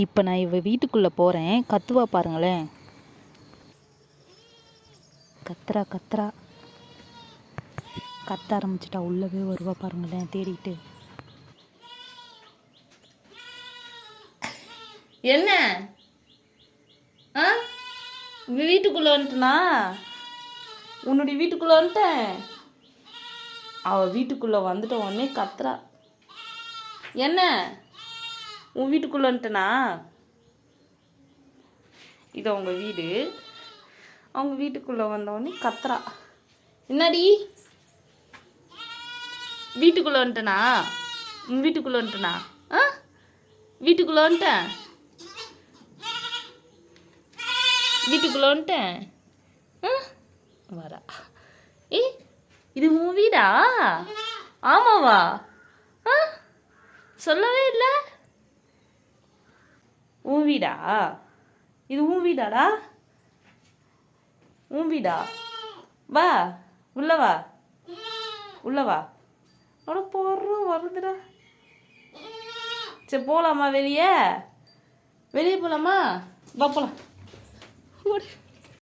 இப்போ நான் வீட்டுக்குள்ளே போகிறேன். கத்துவா பாருங்களேன். கத்துறா கத்துறா கத்த ஆரம்பிச்சிட்டா. உள்ளவே வருவா பாருங்களேன் தேடிட்டு. என்ன வீட்டுக்குள்ளே வந்துட்டனா? உன்னுடைய வீட்டுக்குள்ளே வந்துட்டேன். அவள் வீட்டுக்குள்ளே வந்துட்ட உடனே கத்துறா. என்ன உன் வீட்டுக்குள்ளே வந்துட்டனா? இது அவங்க வீடு. அவங்க வீட்டுக்குள்ளே வந்தவொடனே கத்துறா. என்னடி வீட்டுக்குள்ளே வந்துட்டனா? உன் வீட்டுக்குள்ளே வந்துட்டனா? வீட்டுக்குள்ளே வந்துட்டேன். வீட்டுக்குள்ளே வந்துட்டேன். வரா. இது உன் வீடா? ஆமாவா? சொல்லவே இல்லை. உன் வீடா? இது உன் வீடாடா? உன் வீடா? வா உள்ளவா, உள்ளவா. அட போடுறோம் வருதுடா. சரி போகலாமா? வெளியே போகலாமா? வா போகலாம்.